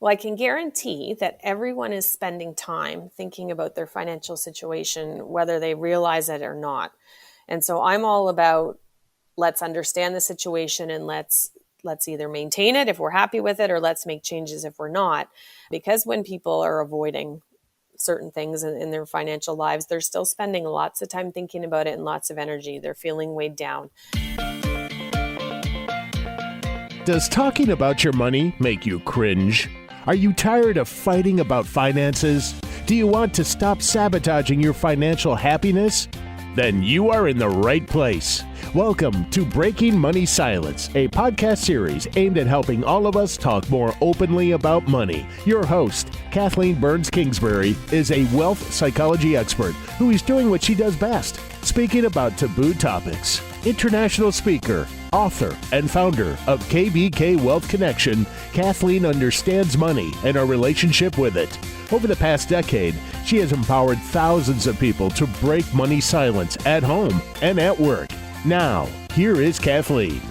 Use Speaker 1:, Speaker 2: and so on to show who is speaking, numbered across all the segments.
Speaker 1: Well, I can guarantee that everyone is spending time thinking about their financial situation, whether they realize it or not. And so I'm all about, let's understand the situation and let's either maintain it if we're happy with it, or let's make changes if we're not. Because when people are avoiding certain things in their financial lives, they're still spending lots of time thinking about it and lots of energy. They're feeling weighed down.
Speaker 2: Does talking about your money make you cringe? Are you tired of fighting about finances? Do you want to stop sabotaging your financial happiness? Then you are in the right place. Welcome to Breaking Money Silence, a podcast series aimed at helping all of us talk more openly about money. Your host, Kathleen Kingsbury, is a wealth psychology expert who is doing what she does best, speaking about taboo topics. International speaker, author, and founder of KBK Wealth Connection, Kathleen understands money and our relationship with it. Over the past decade, she has empowered thousands of people to break money silence at home and at work. Now, here is Kathleen.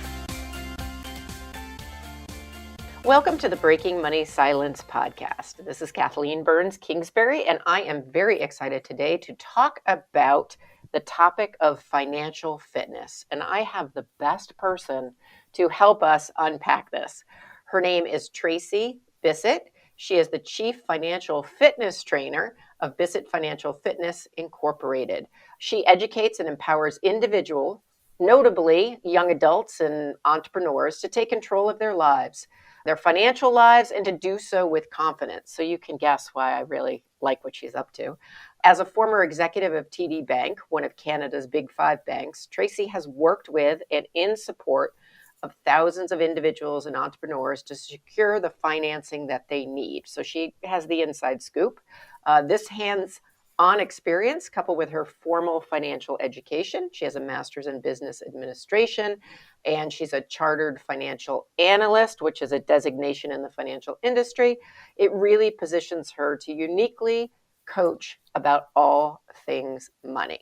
Speaker 3: Welcome to the Breaking Money Silence podcast. This is Kathleen Kingsbury, and I am very excited today to talk about the topic of financial fitness. And I have the best person to help us unpack this. Her name is Tracey Bissett. She is the Chief Financial Fitness Trainer of Bissett Financial Fitness Incorporated. She educates and empowers individuals, notably young adults and entrepreneurs, to take control of their lives, their financial lives, and to do so with confidence. So you can guess why I really like what she's up to. As a former executive of TD Bank, one of Canada's big five banks, Tracey has worked with and in support of thousands of individuals and entrepreneurs to secure the financing that they need. So she has the inside scoop. This hands-on experience, coupled with her formal financial education, she has a master's in business administration, and she's a chartered financial analyst, which is a designation in the financial industry. It really positions her to uniquely coach about all things money.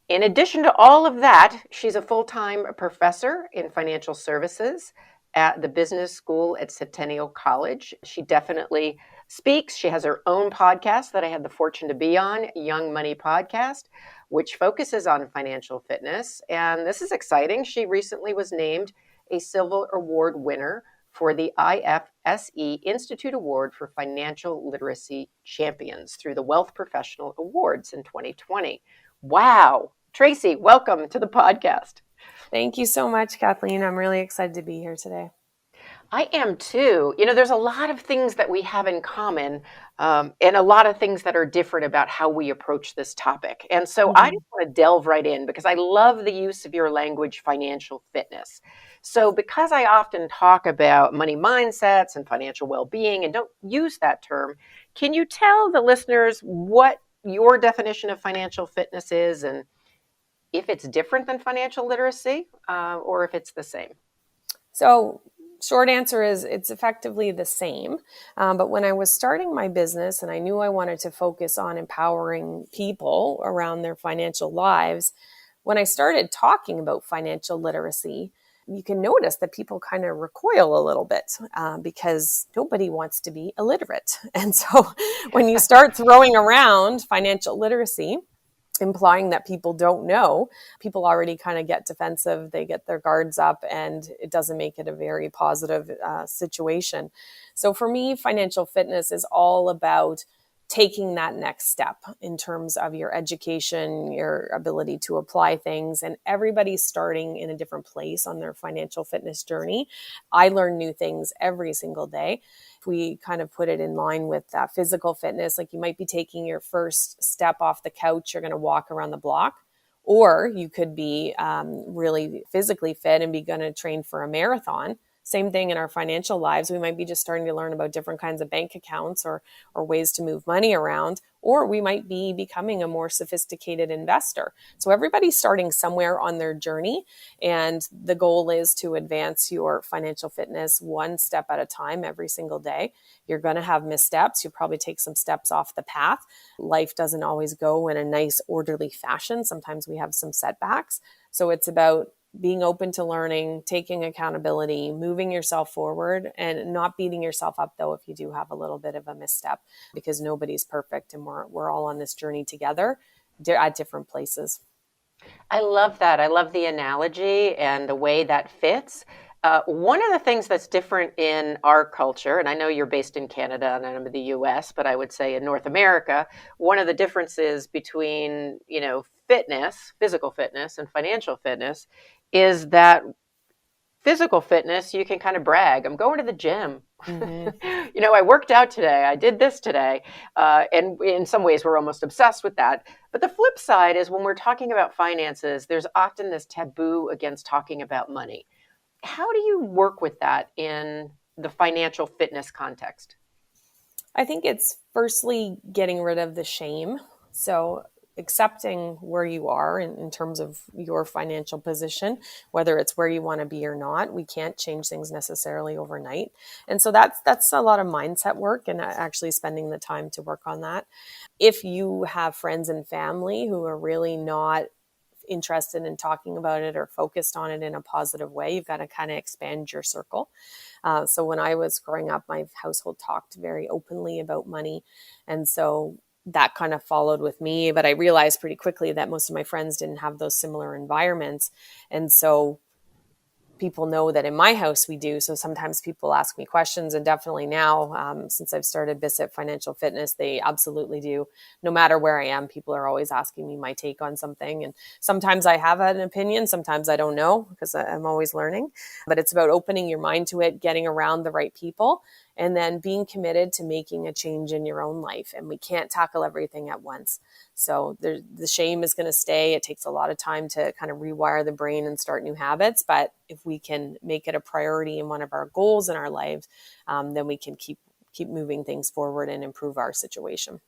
Speaker 3: In addition to all of that, she's a full-time professor in financial services at the business school at Centennial College. She definitely speaks. She has her own podcast that I had the fortune to be on, Young Money Podcast, which focuses on financial fitness. And this is exciting. She recently was named a Silver Award winner for the IFSE Institute Award for Financial Literacy Champions through the Wealth Professional Awards in 2020. Wow. Tracey, welcome to the podcast.
Speaker 1: Thank you so much, Kathleen. I'm really excited to be here today.
Speaker 3: I am too. You know, there's a lot of things that we have in common and a lot of things that are different about how we approach this topic. And so I just want to delve right in because I love the use of your language, financial fitness. So because I often talk about money mindsets and financial well-being and don't use that term, can you tell the listeners what your definition of financial fitness is and if it's different than financial literacy or if it's the same?
Speaker 1: So short answer is it's effectively the same. But when I was starting my business and I knew I wanted to focus on empowering people around their financial lives, when I started talking about financial literacy, you can notice that people kind of recoil a little bit because nobody wants to be illiterate. And so when you start throwing around financial literacy, implying that people don't know, people already kind of get defensive, they get their guards up, and it doesn't make it a very positive situation. So for me, financial fitness is all about taking that next step in terms of your education, your ability to apply things, and everybody's starting in a different place on their financial fitness journey. I learn new things every single day. If we kind of put it in line with physical fitness, like you might be taking your first step off the couch, you're going to walk around the block, or you could be really physically fit and be going to train for a marathon. Same thing in our financial lives. We might be just starting to learn about different kinds of bank accounts or ways to move money around, or we might be becoming a more sophisticated investor. So everybody's starting somewhere on their journey, and the goal is to advance your financial fitness one step at a time every single day. You're going to have missteps. You'll probably take some steps off the path. Life doesn't always go in a nice, orderly fashion. Sometimes we have some setbacks. So it's about being open to learning, taking accountability, moving yourself forward, and not beating yourself up, though, if you do have a little bit of a misstep, because nobody's perfect and we're all on this journey together at different places.
Speaker 3: I love that. I love the analogy and the way that fits. One of the things that's different in our culture, and I know you're based in Canada and I'm in the US, but I would say in North America, one of the differences between, fitness, physical fitness and financial fitness is that physical fitness, you can kind of brag. I'm going to the gym. Mm-hmm. I worked out today. I did this today. And in some ways, we're almost obsessed with that. But the flip side is when we're talking about finances, there's often this taboo against talking about money. How do you work with that in the financial fitness context?
Speaker 1: I think it's firstly getting rid of the shame. So accepting where you are in terms of your financial position, whether it's where you want to be or not. We can't change things necessarily overnight. And so that's a lot of mindset work and actually spending the time to work on that. If you have friends and family who are really not interested in talking about it or focused on it in a positive way, you've got to kind of expand your circle. So when I was growing up, my household talked very openly about money. And so that kind of followed with me, but I realized pretty quickly that most of my friends didn't have those similar environments. And so people know that in my house we do. So sometimes people ask me questions, and definitely now, since I've started Bissett Financial Fitness, they absolutely do. No matter where I am, people are always asking me my take on something. And sometimes I have an opinion, sometimes I don't know, because I'm always learning. But it's about opening your mind to it, getting around the right people, and then being committed to making a change in your own life. And we can't tackle everything at once. So the shame is going to stay. It takes a lot of time to kind of rewire the brain and start new habits. But if we can make it a priority in one of our goals in our lives, then we can keep moving things forward and improve our situation.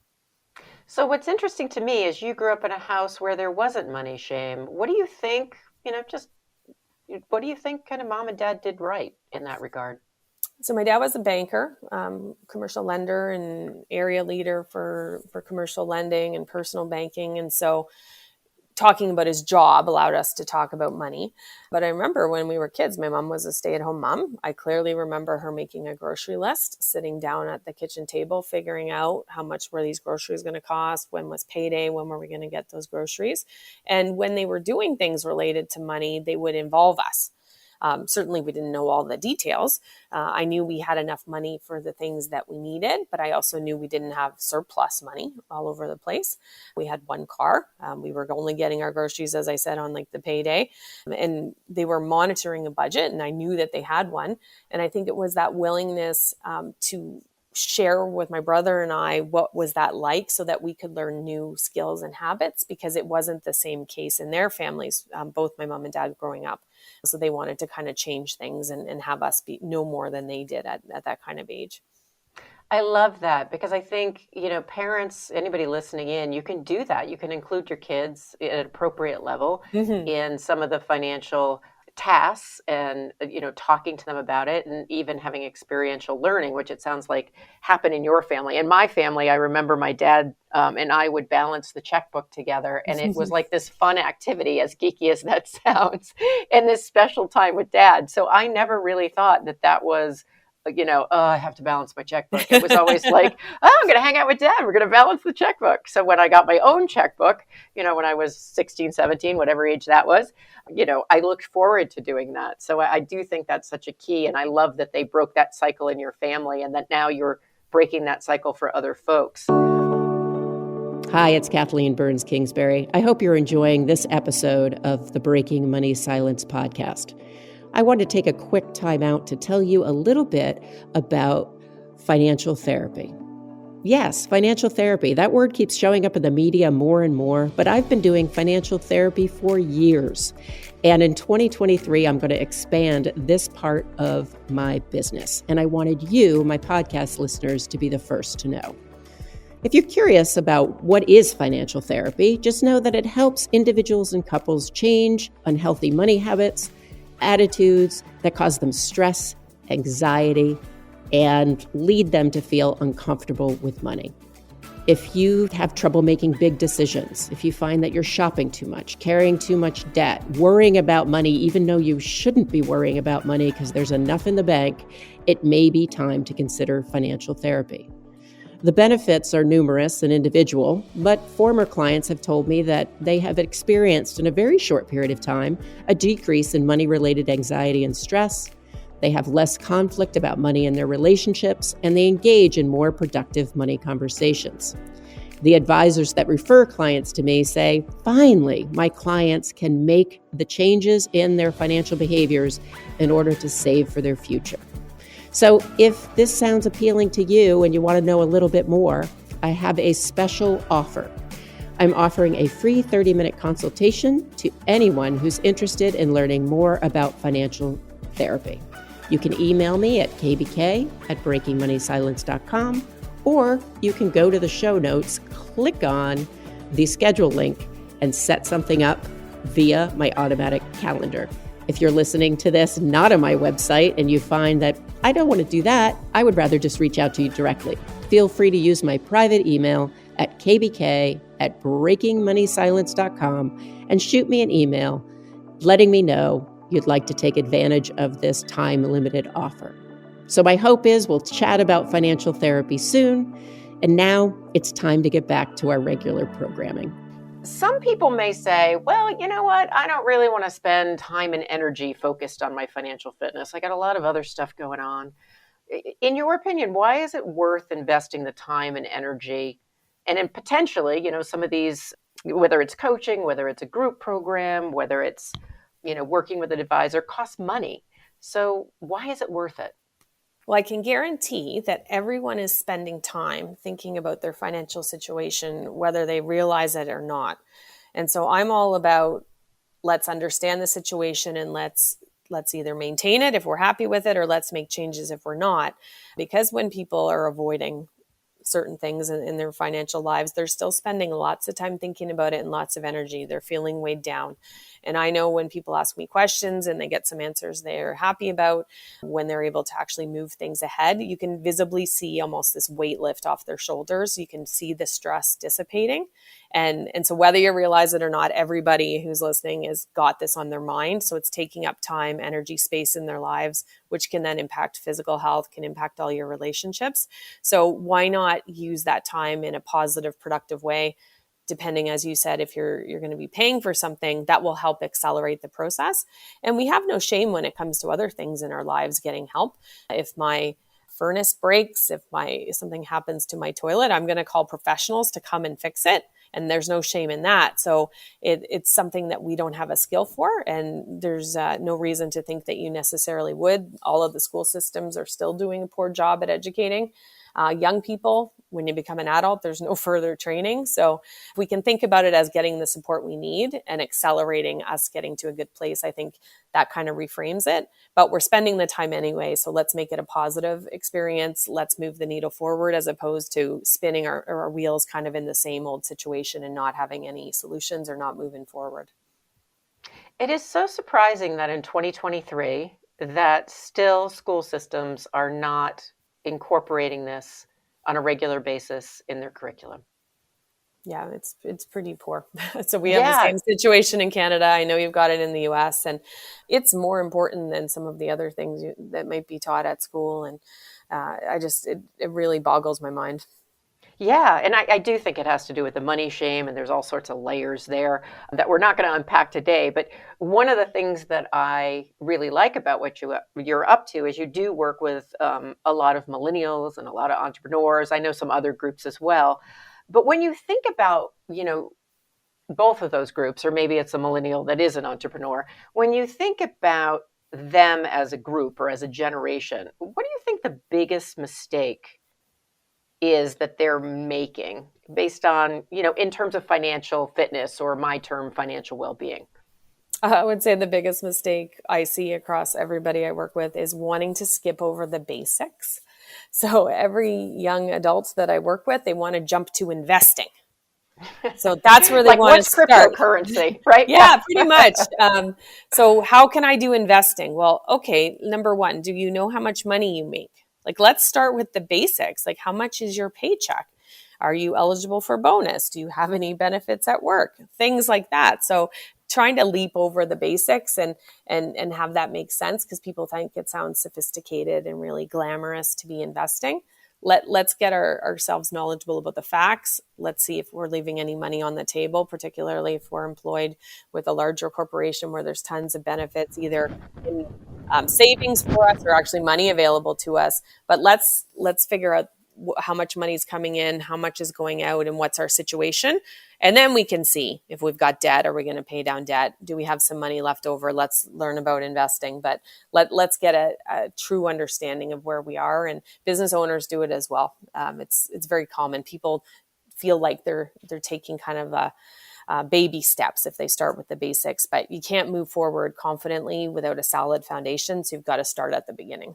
Speaker 3: So what's interesting to me is you grew up in a house where there wasn't money shame. What do you think, what do you think kind of mom and dad did right in that regard?
Speaker 1: So my dad was a banker, commercial lender and area leader for commercial lending and personal banking. And so talking about his job allowed us to talk about money. But I remember when we were kids, my mom was a stay-at-home mom. I clearly remember her making a grocery list, sitting down at the kitchen table, figuring out how much were these groceries going to cost, when was payday, when were we going to get those groceries. And when they were doing things related to money, they would involve us. Certainly we didn't know all the details. I knew we had enough money for the things that we needed, but I also knew we didn't have surplus money all over the place. We had one car. We were only getting our groceries, as I said, on like the payday, and they were monitoring a budget, and I knew that they had one. And I think it was that willingness to share with my brother and I what was that like, so that we could learn new skills and habits, because it wasn't the same case in their families, both my mom and dad growing up. So they wanted to kind of change things and have us know more than they did at that kind of age.
Speaker 3: I love that, because I think, parents, anybody listening in, you can do that. You can include your kids at an appropriate level in some of the financial tasks and, talking to them about it, and even having experiential learning, which it sounds like happened in your family. In my family, I remember my dad and I would balance the checkbook together, and it was like this fun activity, as geeky as that sounds, and this special time with dad. So I never really thought that was, I have to balance my checkbook. It was always like, I'm going to hang out with dad. We're going to balance the checkbook. So when I got my own checkbook, when I was 16, 17, whatever age that was, I looked forward to doing that. So I do think that's such a key. And I love that they broke that cycle in your family, and that now you're breaking that cycle for other folks. Hi, it's Kathleen Burns Kingsbury. I hope you're enjoying this episode of the Breaking Money Silence podcast. I want to take a quick time out to tell you a little bit about financial therapy. Yes, financial therapy. That word keeps showing up in the media more and more, but I've been doing financial therapy for years. And in 2023, I'm going to expand this part of my business. And I wanted you, my podcast listeners, to be the first to know. If you're curious about what is financial therapy, just know that it helps individuals and couples change unhealthy money habits, attitudes that cause them stress, anxiety, and lead them to feel uncomfortable with money.
Speaker 4: If you have trouble making big decisions, if you find that you're shopping too much, carrying too much debt, worrying about money, even though you shouldn't be worrying about money because there's enough in the bank, it may be time to consider financial therapy. The benefits are numerous and individual, but former clients have told me that they have experienced in a very short period of time a decrease in money-related anxiety and stress. They have less conflict about money in their relationships, and they engage in more productive money conversations. The advisors that refer clients to me say, finally, my clients can make the changes in their financial behaviors in order to save for their future. So if this sounds appealing to you and you want to know a little bit more, I have a special offer. I'm offering a free 30-minute consultation to anyone who's interested in learning more about financial therapy. You can email me at kbk@breakingmoneysilence.com, or you can go to the show notes, click on the schedule link, and set something up via my automatic calendar. If you're listening to this not on my website and you find that I don't want to do that, I would rather just reach out to you directly. Feel free to use my private email at kbk@breakingmoneysilence.com and shoot me an email letting me know you'd like to take advantage of this time-limited offer. So my hope is we'll chat about financial therapy soon. And now it's time to get back to our regular programming.
Speaker 3: Some people may say, well, you know what? I don't really want to spend time and energy focused on my financial fitness. I got a lot of other stuff going on. In your opinion, why is it worth investing the time and energy? And then potentially, some of these, whether it's coaching, whether it's a group program, whether it's, working with an advisor, costs money. So why is it worth it?
Speaker 1: Well, I can guarantee that everyone is spending time thinking about their financial situation, whether they realize it or not. And so I'm all about, let's understand the situation and let's either maintain it if we're happy with it, or let's make changes if we're not. Because when people are avoiding certain things in their financial lives, they're still spending lots of time thinking about it and lots of energy. They're feeling weighed down. And I know when people ask me questions and they get some answers they're happy about, when they're able to actually move things ahead, you can visibly see almost this weight lift off their shoulders. You can see the stress dissipating. And so whether you realize it or not, everybody who's listening has got this on their mind. So it's taking up time, energy, space in their lives, which can then impact physical health, can impact all your relationships. So why not use that time in a positive, productive way? Depending, as you said, if you're going to be paying for something, that will help accelerate the process. And we have no shame when it comes to other things in our lives getting help. If my furnace breaks, if something happens to my toilet, I'm going to call professionals to come and fix it. And there's no shame in that. So it's something that we don't have a skill for. And there's no reason to think that you necessarily would. All of the school systems are still doing a poor job at educating young people. When you become an adult, there's no further training. So if we can think about it as getting the support we need and accelerating us getting to a good place, I think that kind of reframes it. But we're spending the time anyway, so let's make it a positive experience. Let's move the needle forward as opposed to spinning our wheels kind of in the same old situation and not having any solutions or not moving forward.
Speaker 3: It is so surprising that in 2023, that still school systems are not incorporating this on a regular basis in their curriculum.
Speaker 1: Yeah, it's pretty poor. So we have the same situation in Canada. I know you've got it in the US, and it's more important than some of the other things that might be taught at school. And it really boggles my mind.
Speaker 3: Yeah, and I do think it has to do with the money shame, and there's all sorts of layers there that we're not going to unpack today. But one of the things that I really like about what you're up to is you do work with a lot of millennials and a lot of entrepreneurs. I know some other groups as well. But when you think about, both of those groups, or maybe it's a millennial that is an entrepreneur, when you think about them as a group or as a generation, what do you think the biggest mistake is that they're making based on, in terms of financial fitness, or my term, financial well-being?
Speaker 1: I would say the biggest mistake I see across everybody I work with is wanting to skip over the basics. So every young adult that I work with, they want to jump to investing. So that's where they want to start.
Speaker 3: What's cryptocurrency, right?
Speaker 1: Yeah, pretty much. So how can I do investing? Well, okay, number one, do you know how much money you make? Like, let's start with the basics. Like, how much is your paycheck? Are you eligible for bonus? Do you have any benefits at work? Things like that. So trying to leap over the basics and have that make sense, because people think it sounds sophisticated and really glamorous to be investing. Let's get ourselves knowledgeable about the facts. Let's see if we're leaving any money on the table, particularly if we're employed with a larger corporation where there's tons of benefits, either in savings for us or actually money available to us. But let's figure out how much money is coming in, how much is going out, and what's our situation. And then we can see if we've got debt, are we going to pay down debt? Do we have some money left over? Let's learn about investing, but let's get a true understanding of where we are. And business owners do it as well. It's very common. People feel like they're taking kind of baby steps if they start with the basics, but you can't move forward confidently without a solid foundation. So you've got to start at the beginning.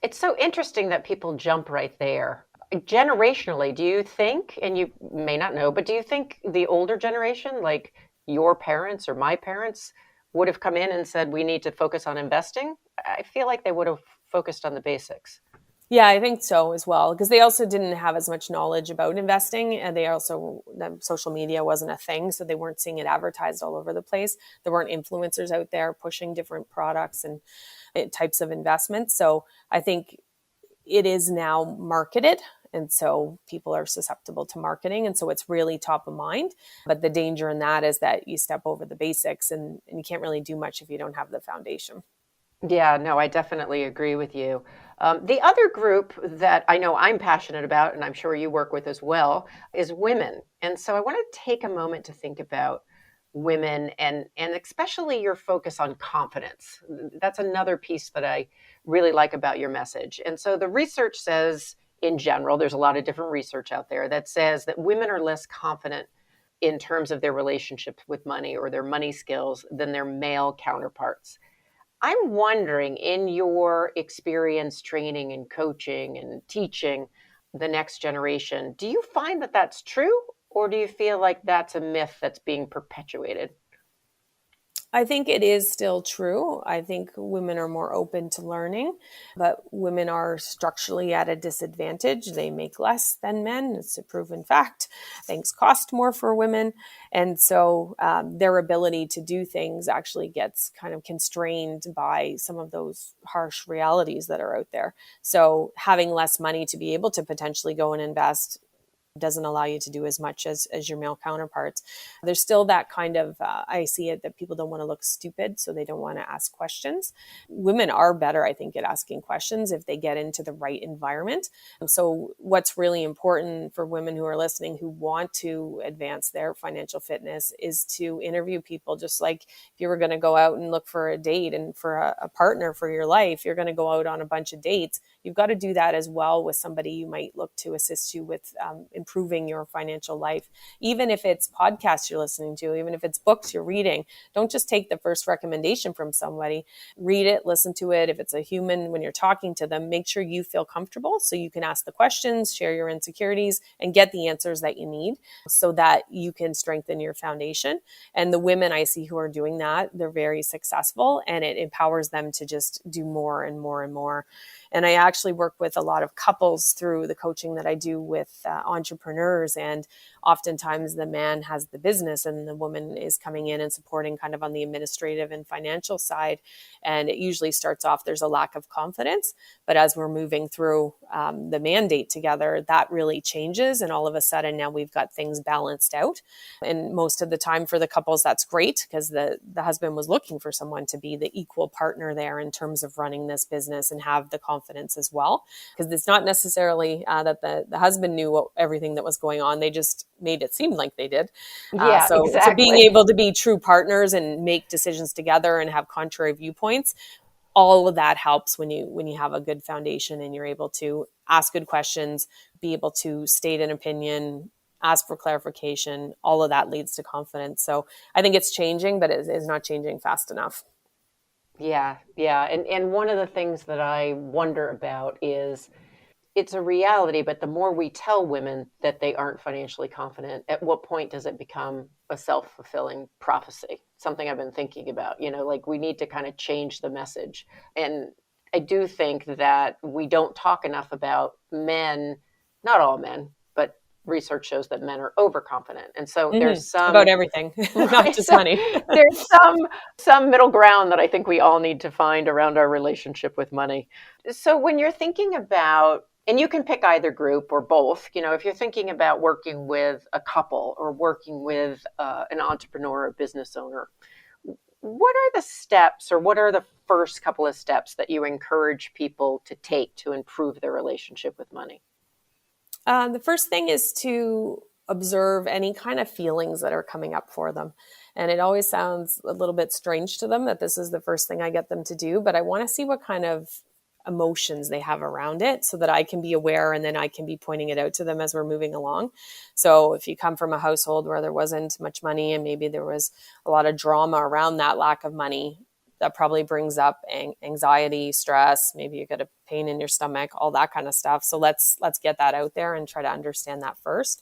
Speaker 3: It's so interesting that people jump right there. Generationally, do you think, and you may not know, but do you think the older generation, like your parents or my parents, would have come in and said, we need to focus on investing? I feel like they would have focused on the basics.
Speaker 1: Yeah, I think so as well, because they also didn't have as much knowledge about investing, and social media wasn't a thing, so they weren't seeing it advertised all over the place. There weren't influencers out there pushing different products and types of investments. So I think it is now marketed, and so people are susceptible to marketing, and so it's really top of mind. But the danger in that is that you step over the basics, and you can't really do much if you don't have the foundation.
Speaker 3: Yeah, no, I definitely agree with you. The other group that I know I'm passionate about, and I'm sure you work with as well, is women. And so I want to take a moment to think about women and especially your focus on confidence. That's another piece that I really like about your message. And so the research says, in general, there's a lot of different research out there that says that women are less confident in terms of their relationships with money or their money skills than their male counterparts. I'm wondering, in your experience training and coaching and teaching the next generation, do you find that that's true, or do you feel like that's a myth that's being perpetuated?
Speaker 1: I think it is still true. I think women are more open to learning, but women are structurally at a disadvantage. They make less than men. It's a proven fact. Things cost more for women. And so their ability to do things actually gets kind of constrained by some of those harsh realities that are out there. So having less money to be able to potentially go and invest doesn't allow you to do as much as your male counterparts. There's still that kind of, I see it, that people don't want to look stupid, so they don't want to ask questions. Women are better, I think, at asking questions if they get into the right environment. So what's really important for women who are listening who want to advance their financial fitness is to interview people. Just like if you were going to go out and look for a date and for a partner for your life, you're going to go out on a bunch of dates. You've got to do that as well with somebody you might look to assist you with improving your financial life. Even if it's podcasts you're listening to, even if it's books you're reading, don't just take the first recommendation from somebody. Read it, listen to it. If it's a human, when you're talking to them, make sure you feel comfortable so you can ask the questions, share your insecurities, and get the answers that you need so that you can strengthen your foundation. And the women I see who are doing that, they're very successful, and it empowers them to just do more and more and more. And I actually work with a lot of couples through the coaching that I do with entrepreneurs. And oftentimes the man has the business and the woman is coming in and supporting kind of on the administrative and financial side. And it usually starts off, there's a lack of confidence. But as we're moving through the mandate together, that really changes. And all of a sudden now we've got things balanced out. And most of the time for the couples, that's great because the husband was looking for someone to be the equal partner there in terms of running this business and have the confidence as well. Because it's not necessarily that the husband knew everything that was going on. They just made it seem like they did.
Speaker 3: Exactly.
Speaker 1: So being able to be true partners and make decisions together and have contrary viewpoints, all of that helps when you have a good foundation and you're able to ask good questions, be able to state an opinion, ask for clarification. All of that leads to confidence. So I think it's changing, but it is not changing fast enough.
Speaker 3: Yeah. And one of the things that I wonder about is it's a reality, but the more we tell women that they aren't financially confident, at what point does it become a self-fulfilling prophecy? Something I've been thinking about, like we need to kind of change the message. And I do think that we don't talk enough about men, not all men, but research shows that men are overconfident. And so there's some
Speaker 1: about everything, not just money.
Speaker 3: There's some middle ground that I think we all need to find around our relationship with money. So when you're thinking about, and you can pick either group or both, if you're thinking about working with a couple or working with an entrepreneur or business owner, what are the steps, or what are the first couple of steps that you encourage people to take to improve their relationship with money?
Speaker 1: The first thing is to observe any kind of feelings that are coming up for them. And it always sounds a little bit strange to them that this is the first thing I get them to do, but I want to see what kind of emotions they have around it so that I can be aware, and then I can be pointing it out to them as we're moving along. So if you come from a household where there wasn't much money and maybe there was a lot of drama around that lack of money, that probably brings up anxiety, stress, maybe you get a pain in your stomach, all that kind of stuff. So let's get that out there and try to understand that first.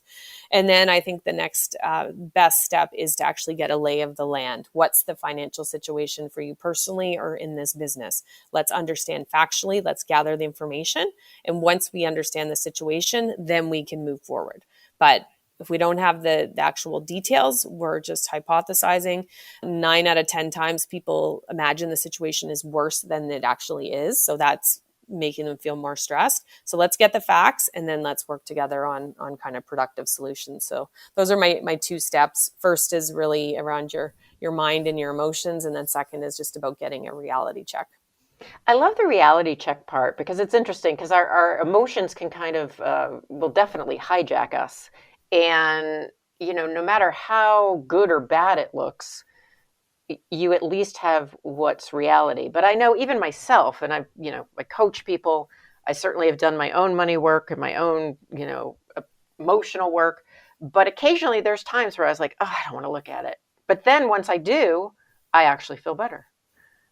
Speaker 1: And then I think the next best step is to actually get a lay of the land. What's the financial situation for you personally or in this business? Let's understand factually, let's gather the information. And once we understand the situation, then we can move forward. But if we don't have the actual details, we're just hypothesizing. 9 out of 10 times people imagine the situation is worse than it actually is. So that's making them feel more stressed. So let's get the facts, and then let's work together on kind of productive solutions. So those are my 2 steps. First is really around your mind and your emotions. And then second is just about getting a reality check.
Speaker 3: I love the reality check part, because it's interesting, because our emotions can kind of, will definitely hijack us. And, no matter how good or bad it looks, you at least have what's reality. But I know even myself, and I coach people, I certainly have done my own money work and my own, emotional work. But occasionally there's times where I was like, oh, I don't want to look at it. But then once I do, I actually feel better.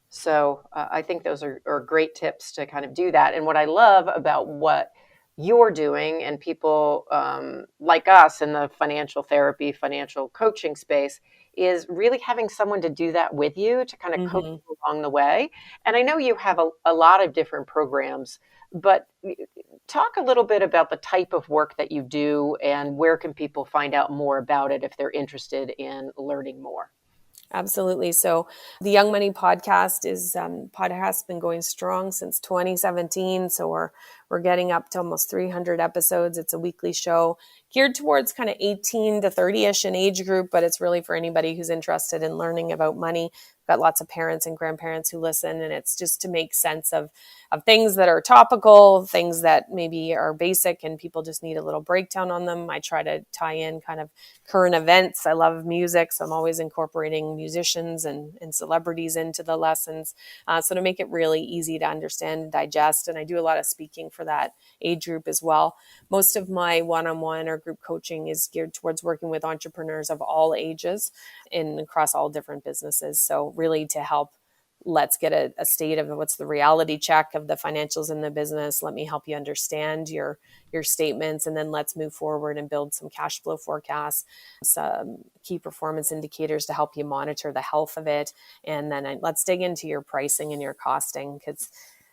Speaker 3: So I think those are great tips to kind of do that. And what I love about what you're doing, and people like us in the financial therapy, financial coaching space, is really having someone to do that with you, to kind of coach you along the way. And I know you have a lot of different programs, but talk a little bit about the type of work that you do, and where can people find out more about it if they're interested in learning more?
Speaker 1: Absolutely. So the Young Money podcast has been going strong since 2017. So we're getting up to almost 300 episodes. It's a weekly show geared towards kind of 18 to 30-ish in age group, but it's really for anybody who's interested in learning about money. Got lots of parents and grandparents who listen, and it's just to make sense of things that are topical, things that maybe are basic and people just need a little breakdown on them. I try to tie in kind of current events. I love music, so I'm always incorporating musicians and celebrities into the lessons. So to make it really easy to understand and digest. And I do a lot of speaking for that age group as well. Most of my one-on-one or group coaching is geared towards working with entrepreneurs of all ages and across all different businesses. So really to help, let's get a state of what's the reality check of the financials in the business. Let me help you understand your statements, and then let's move forward and build some cash flow forecasts, some key performance indicators to help you monitor the health of it. And then let's dig into your pricing and your costing, because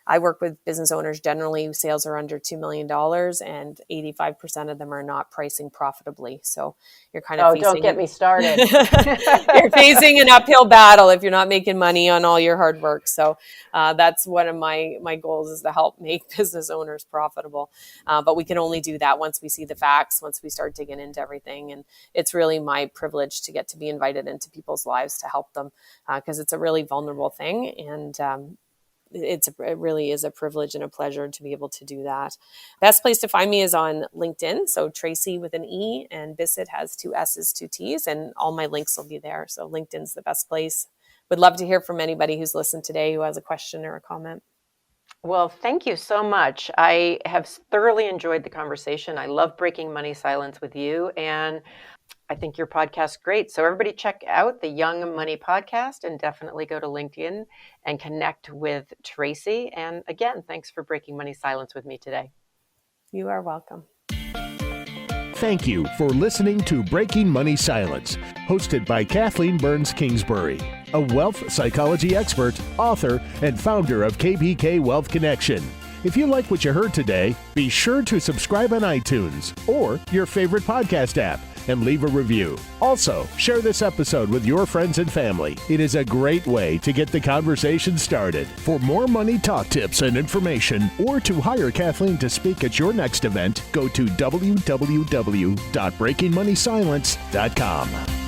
Speaker 1: I work with business owners generally whose sales are under $2 million, and 85% of them are not pricing profitably. So you're kind of
Speaker 3: don't get me started.
Speaker 1: You're facing an uphill battle if you're not making money on all your hard work. So that's one of my goals, is to help make business owners profitable. But we can only do that once we see the facts, once we start digging into everything. And it's really my privilege to get to be invited into people's lives to help them, because it's a really vulnerable thing. And it really is a privilege and a pleasure to be able to do that. Best place to find me is on LinkedIn. So Tracey with an E, and Bissett has 2 S's, 2 T's, and all my links will be there. So LinkedIn's the best place. Would love to hear from anybody who's listened today who has a question or a comment.
Speaker 3: Well, thank you so much. I have thoroughly enjoyed the conversation. I love breaking money silence with you, and I think your podcast's great. So everybody check out the Young Money podcast, and definitely go to LinkedIn and connect with Tracey. And again, thanks for breaking money silence with me today.
Speaker 1: You are welcome.
Speaker 2: Thank you for listening to Breaking Money Silence, hosted by Kathleen Burns Kingsbury, a wealth psychology expert, author, and founder of KBK Wealth Connection. If you like what you heard today, be sure to subscribe on iTunes or your favorite podcast app and leave a review. Also, share this episode with your friends and family. It is a great way to get the conversation started. For more money talk tips and information, or to hire Kathleen to speak at your next event, go to www.breakingmoneysilence.com.